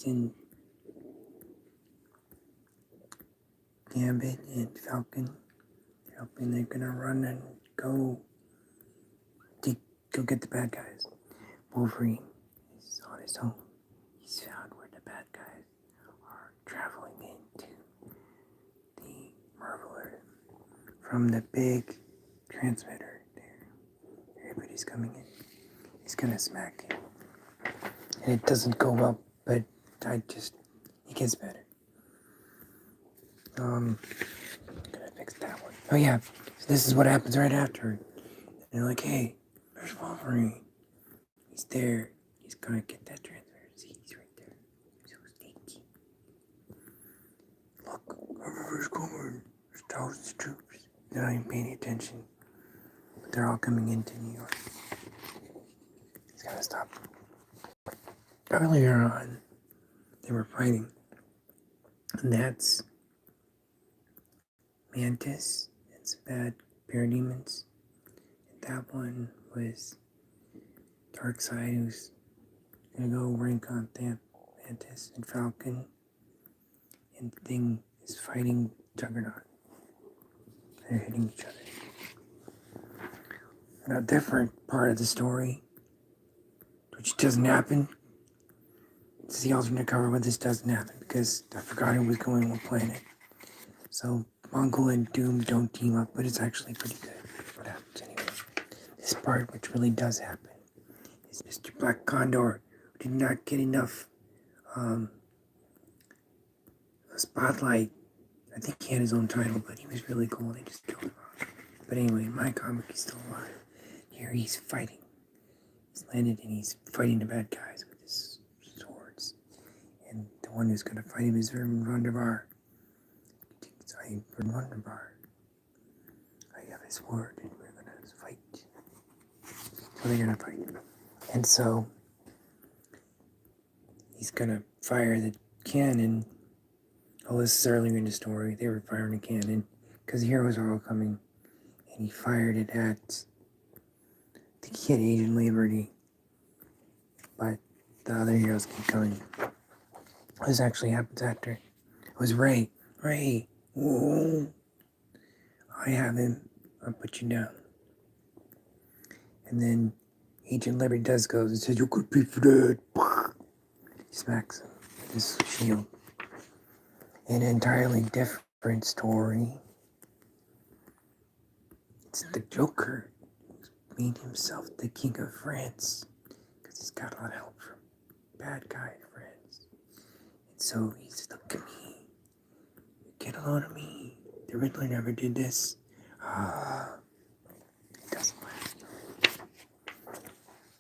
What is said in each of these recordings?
in Gambit and Falcon. They're hoping they're gonna run and go go get the bad guys. Wolverine is on his own. He's found where the bad guys are traveling into the Marveler from the big transmitter there. Everybody's coming in. He's gonna smack him. And it doesn't go well, but it gets better. I'm gonna fix that one. Oh yeah, so this is what happens right after. And they're like, hey, there's Wolverine. He's there. He's gonna get that transmitter. See, he's right there. So sneaky. Look, everybody's coming. There's thousands of troops. They're not even paying attention. But they're all coming into New York. He's gotta stop them. Earlier on, they were fighting. And that's Mantis and some bad parademons. And that one was Darkseid, who's gonna go rank on Mantis and Falcon. And the Thing is fighting Juggernaut. They're hitting each other. And a different part of the story, which doesn't happen. It's the alternate cover where this doesn't happen because I forgot who was going what planet. So Mongol and Doom don't team up, but it's actually pretty good. What happens anyway? This part, which really does happen, is Mr. Black Condor, who did not get enough spotlight. I think he had his own title, but he was really cool. They just killed him off. But anyway, in my comic, he's still alive. Here he's fighting. He's landed and he's fighting the bad guys with his swords. And the one who's going to fight him is Vermin Wunderbar. Wunderbar. I have his word and we're going to fight. So they're going to fight. And so he's going to fire the cannon. Oh, this is earlier in the story. They were firing a cannon because the heroes are all coming. And he fired it at the kid Agent Liberty. But the other heroes keep coming. This actually happens after. It was Ray. Ray. Whoa. I have him. I'll put you down. And then Agent Liberty goes and says, you could be for that. He smacks him with his shield. An entirely different story. It's the Joker who's made himself the king of France because he's got a lot of help from bad guy friends. And so he's, look at me. You get a load of me. The Riddler never did this. It doesn't matter.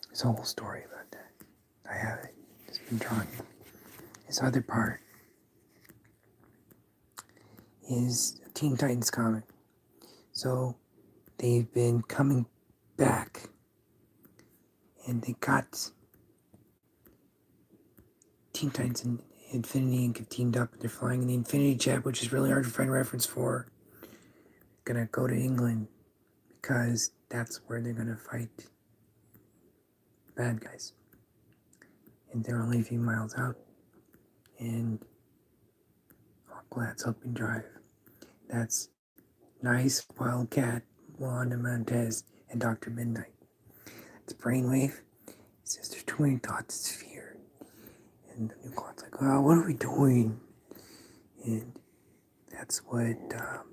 There's a whole story about that. I have it. It's been drawn. This other part is a Teen Titans comic. So they've been coming back and they got Teen Titans and Infinity Inc. have teamed up. They're flying in the Infinity Jet, which is really hard to find reference for. Gonna go to England because that's where they're gonna fight the bad guys. And they're only a few miles out. And Aqualad's helping drive. That's Nice Wildcat, Wanda Montez, and Dr. Midnight. It's Brainwave. It says there's too many thoughts, it's fear. And the new clock's like, well, what are we doing? And that's what,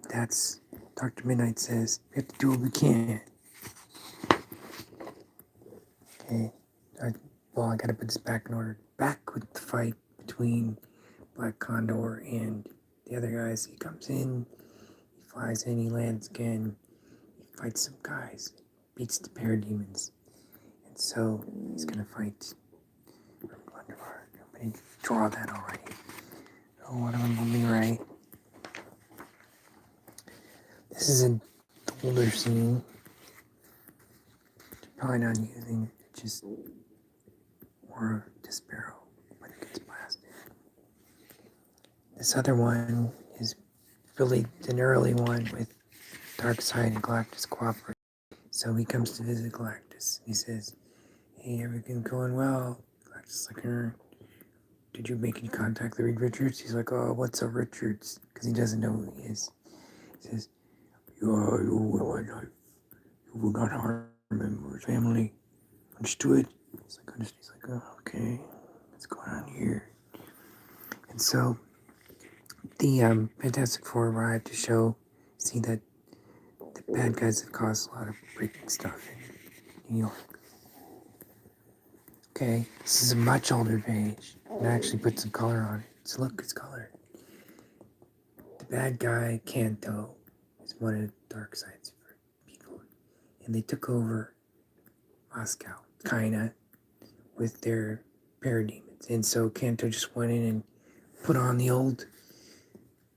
that's Dr. Midnight says. We have to do what we can. Okay. I gotta put this back in order. Back with the fight between Black Condor and the other guys. He comes in, he flies in, he lands again, he fights some guys, beats the parademons. And so he's gonna fight Wunderbar. But he draw that already. Oh, one of them will be right. This is an older scene. Probably not using, just more Despero when it gets blasted. This other one is really an early one with Darkseid and Galactus cooperating. So he comes to visit Galactus. He says, hey, everything going well? Galactus is like, did you make any contact with Reed Richards? He's like, oh, what's up, Richards? Because he doesn't know who he is. He says, you will not harm him or his family. Understood? He's like, understood. He's like, oh, okay, what's going on here? And so the Fantastic Four arrived to see that the bad guys have caused a lot of breaking stuff in New York. Okay, this is a much older page. And I actually put some color on it. So look, it's colored. The bad guy, Kanto, is one of Darkseid's people. And they took over Moscow, kinda, with their parademons. And so Kanto just went in and put on the old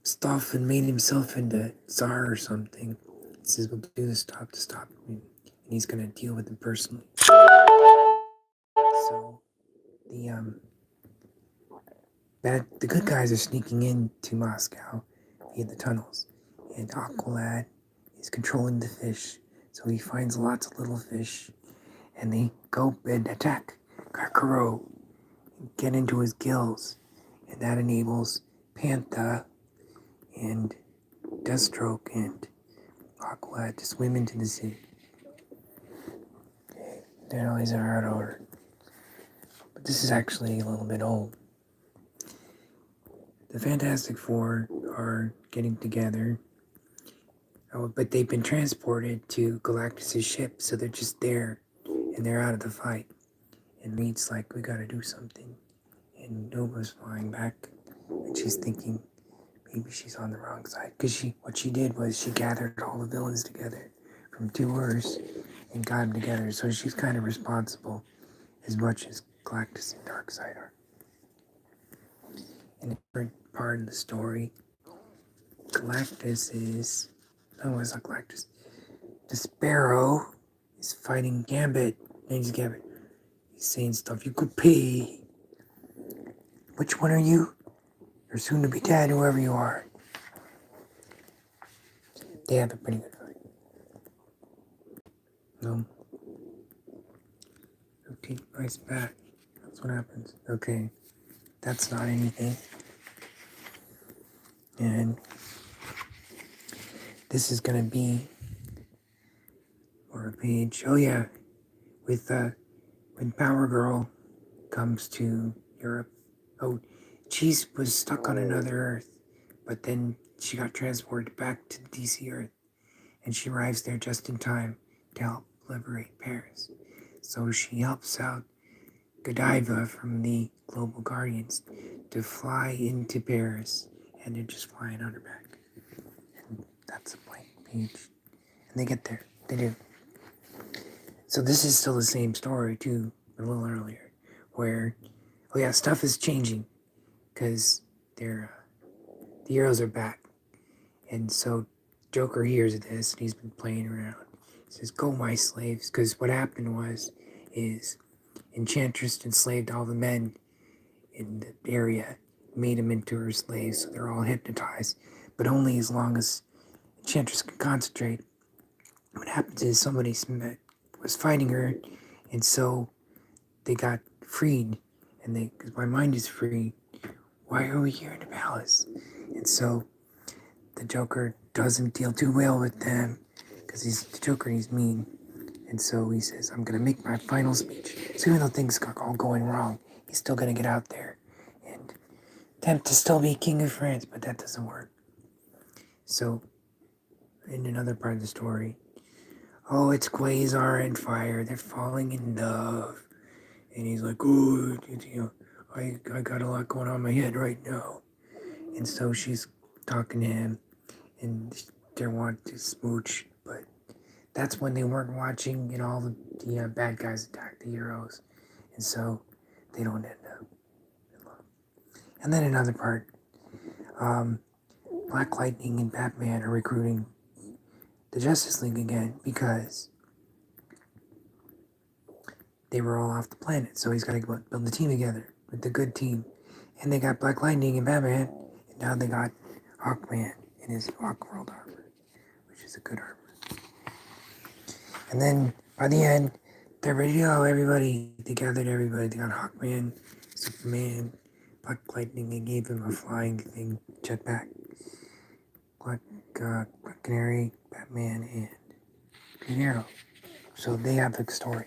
stuff and made himself into Tsar or something. He says, we'll do this to stop him. And he's gonna deal with it personally. So the good guys are sneaking into Moscow via the tunnels, and Aqualad is controlling the fish. So he finds lots of little fish, and they go and attack Kakaro, and get into his gills, and that enables Pantha and Deathstroke and Aqualad to swim into the sea. They're always in hard order. But this is actually a little bit old. The Fantastic Four are getting together, but they've been transported to Galactus' ship, so they're just there, and they're out of the fight. And Reed's like, we gotta do something. And Nova's flying back, and she's thinking maybe she's on the wrong side. Because what she did was she gathered all the villains together from two Earths and got them together, so she's kind of responsible as much as Galactus and Darkseid are. In a different part of the story, Galactus is... No, it's not Galactus. The Sparrow is fighting Gambit. Name's Gambit. He's saying stuff. You could pay. Which one are you? You're soon to be dead, whoever you are. They have a pretty good fight. No. Okay, nice back. That's what happens. Okay. That's not anything. And this is gonna be or a page. Oh yeah. With when Power Girl comes to Europe. Oh, she was stuck on another Earth, but then she got transported back to the DC Earth, and she arrives there just in time to help liberate Paris. So she helps out Godiva from the Global Guardians to fly into Paris, and they're just flying on her back. And that's a blank page. And they get there. They do. So this is still the same story, too, a little earlier, where, oh yeah, stuff is changing, because the heroes are back. And so Joker hears this, and he's been playing around. He says, go, my slaves, because what happened is Enchantress enslaved all the men in the area, made them into her slaves, so they're all hypnotized, but only as long as Enchantress can concentrate. What happens is somebody was fighting her, and so they got freed, and because my mind is free, why are we here in the palace? And so the Joker doesn't deal too well with them, because he's the Joker and he's mean. And so he says, I'm going to make my final speech. So even though things are all going wrong, he's still going to get out there and attempt to still be King of France, but that doesn't work. So in another part of the story, oh, it's Quasar and Fire. They're falling in love. And he's like, oh, I got a lot going on in my head right now. And so she's talking to him, and they want to smooch, but that's when they weren't watching, and all the bad guys attack the heroes. And so they don't end up in love. And then another part, Black Lightning and Batman are recruiting the Justice League again because they were all off the planet. So he's got to build the team together with the good team. And they got Black Lightning and Batman, and now they got Hawkman in his Hawkworld armor, which is a good armor. And then by the end, they're ready to go, everybody. They gathered everybody. They got Hawkman, Superman, Black Lightning and gave him a flying thing, jetpack. Black Canary, Batman, and Green Arrow. So they have the story.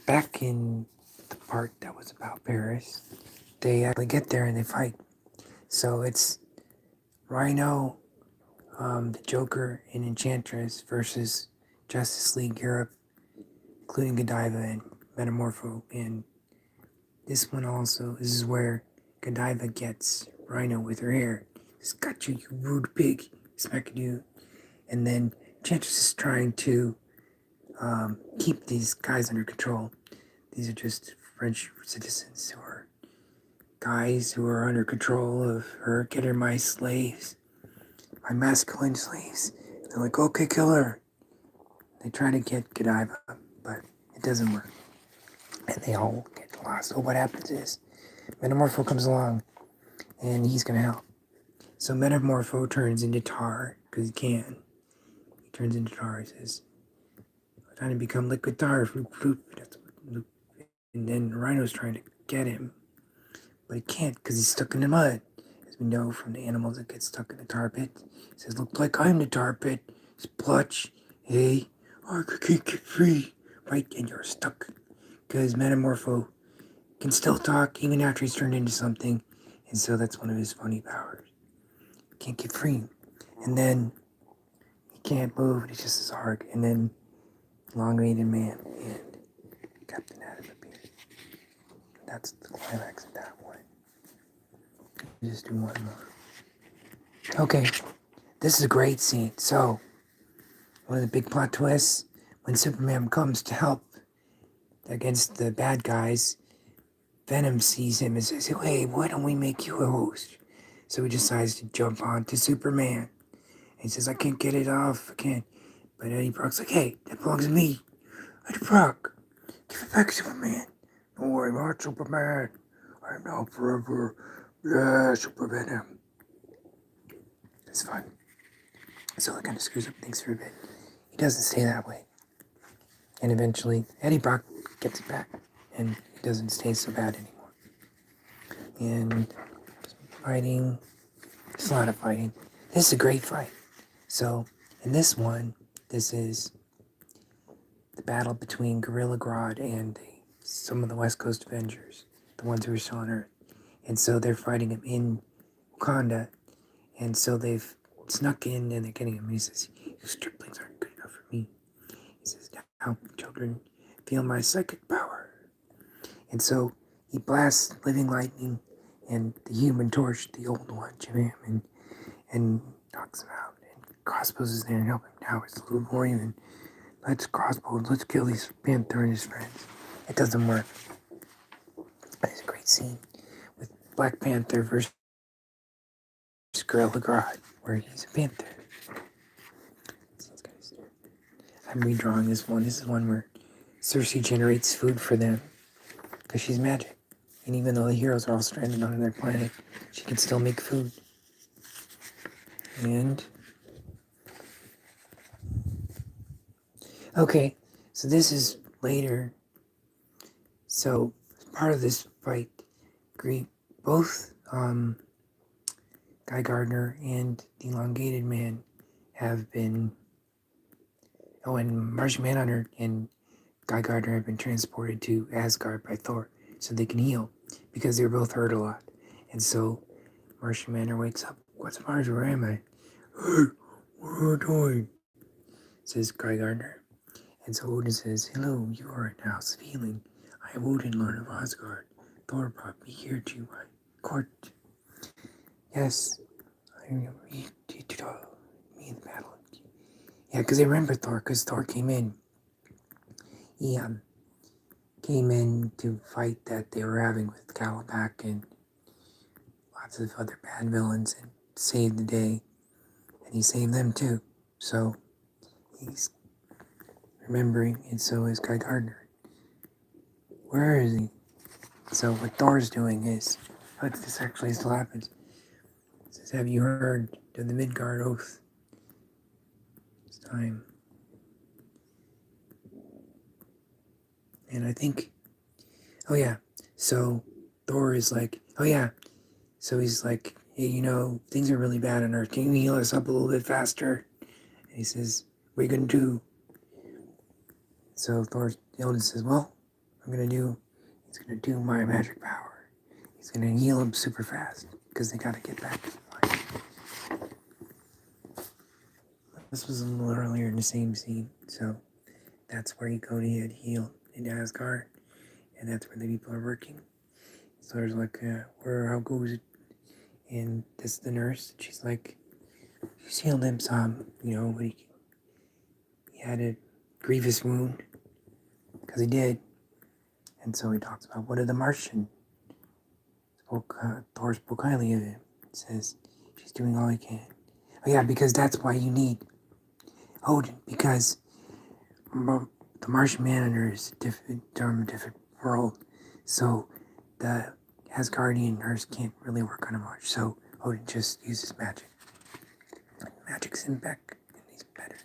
Back in the part that was about Paris, they actually get there and they fight. So it's Rhino, the Joker, and Enchantress versus Justice League Europe, including Godiva and Metamorpho. And this one also, this is where Godiva gets Rhino with her hair. It's got you, you rude pig, smacking you. And then Enchantress is trying to keep these guys under control. These are just French citizens who are guys who are under control of her. Get her my slaves, my masculine slaves. And they're like, okay, kill her. They try to get Godiva, but it doesn't work. And they all get lost. So what happens is Metamorpho comes along and he's going to help. So Metamorpho turns into tar because he can. He turns into tar. He says, I'm trying to become liquid tar. And then Rhino's trying to get him, but he can't because he's stuck in the mud. As we know from the animals that get stuck in the tar pit. He says, look like I'm the tar pit. Splutch. Hey, I can't get free. Right, and you're stuck. Because Metamorpho can still talk even after he's turned into something. And so that's one of his funny powers. He can't get free. And then he can't move, and he's just as hard. And then Elongated Man and Captain Atom appear. That's the climax of that one. Just do one more. Okay, this is a great scene. So, one of the big plot twists, when Superman comes to help against the bad guys, Venom sees him and says, hey, why don't we make you a host? So he decides to jump on to Superman. And he says, I can't get it off, I can't. But Eddie Brock's like, hey, that belongs to me. Eddie Brock, give it back, Superman. Don't worry about Superman. I'm now forever, Super Venom. It's fun. So it kind of screws up things for a bit. He doesn't stay that way. And eventually, Eddie Brock gets it back. And he doesn't stay so bad anymore. And fighting, there's a lot of fighting. This is a great fight. So, in this one, this is the battle between Gorilla Grodd and some of the West Coast Avengers, the ones who are still on Earth. And so they're fighting him in Wakanda. And so they've snuck in and they're getting him. He says, you striplings aren't good enough for me. He says, now, children, feel my psychic power. And so he blasts living lightning and the Human Torch, the old one, Jim, and knocks him out. And Crossbows is there and help him. Now it's a little more even. Let's Crossbows, let's kill these Panther and his friends. It doesn't work. It's a great scene with Black Panther versus Gorilla Grodd, where he's a panther. I'm redrawing this one. This is one where Cersei generates food for them because she's magic. And even though the heroes are all stranded on their planet, she can still make food. And okay, so this is later. So part of this fight, both Guy Gardner and the Elongated Man have been. Oh, and Martian Manhunter and Guy Gardner have been transported to Asgard by Thor so they can heal because they're both hurt a lot. And so Martian Manhunter wakes up. What's the matter? Where am I? Hey, what are you doing? Says Guy Gardner. And so Odin says, hello, you are in House of Healing. I am Odin, Lord of Asgard. Thor brought me here to my court. Yes, I am me in the battle. Yeah, because they remember Thor, because Thor came in. He came in to fight that they were having with Calabac and lots of other bad villains and saved the day. And he saved them too. So he's remembering, and so is Guy Gardner. Where is he? So what Thor's doing is, this actually still happens. It says, have you heard of the Midgard Oath? It's time. And I think, oh yeah, so Thor is like, oh yeah. So he's like, hey, things are really bad on Earth. Can you heal us up a little bit faster? And he says, what are you going to do? So Odin says, well, he's going to do my magic power. He's going to heal him super fast because they got to get back to life. This was a little earlier in the same scene. So that's where you go to get healed in Asgard. And that's where the people are working. So there's like, how goes it? And this is the nurse. She's like, she's healed him some, but he had a grievous wound. Because he did. And so he talks about what did the Martian Thor spoke highly of him. It says, she's doing all he can. Oh yeah, because that's why you need Odin. Because the Martian Manhunter is from a different world. So the Asgardian nurse can't really work on him much. So Odin just uses magic. Magic's in back, and he's better.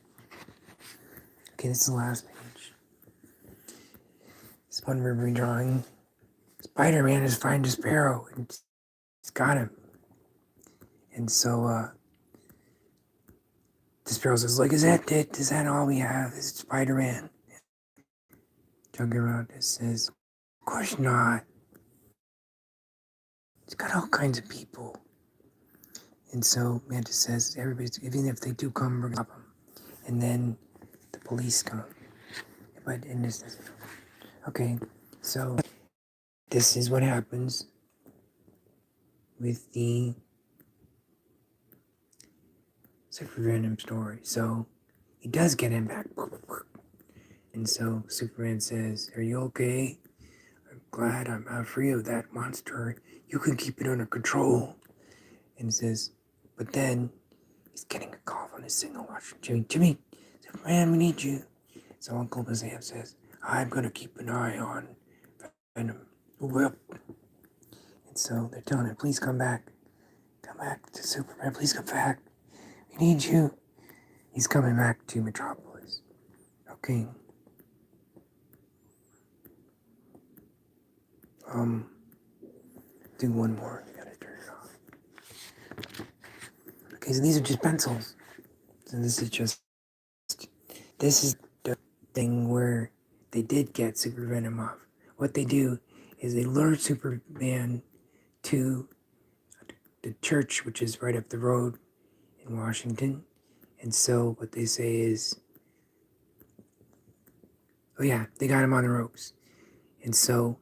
Okay, this is the last page. This one we're redrawing. Spider-Man is finding Sparrow, and he's got him. And so, the Sparrow says, like, is that it? Is that all we have? Is it Spider-Man? Juggernaut says, of course not. He's got all kinds of people. And so Mantis says, even if they do come, we're gonna stop them. And then the police come. But in this, okay, so this is what happens with the Super Venom story. So he does get him back. And so Superman says, are you okay? I'm glad I'm out free of that monster. You can keep it under control. And he says, but then he's getting a call on his signal watch. Jimmy, Superman, we need you. So Uncle Bazam says, I'm going to keep an eye on Venom. Well, and so they're telling him, please come back. Come back to Superman. Please come back. We need you. He's coming back to Metropolis. Okay. Do one more. I gotta turn it off. Okay, so these are just pencils. So this is the thing where they did get Super Venom off. What they do is they lure Superman to the church, which is right up the road in Washington. And so what they say is, oh yeah, they got him on the ropes. And so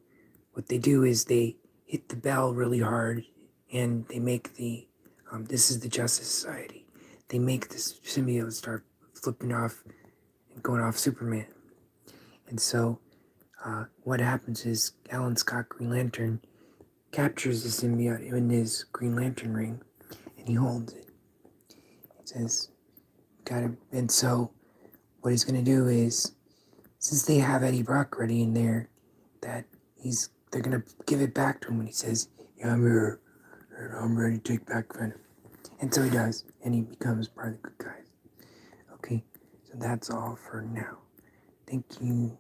what they do is they hit the bell really hard, and they make this is the Justice Society. They make this symbiote start flipping off and going off Superman. And so what happens is Alan Scott Green Lantern captures the symbiote in his Green Lantern ring, and he holds it. It says, got him. And so what he's going to do is, since they have Eddie Brock ready in there, they're going to give it back to him when he says, yeah, I'm here, and I'm ready to take back Venom. And so he does, and he becomes part of the good guys. Okay, so that's all for now. Thank you.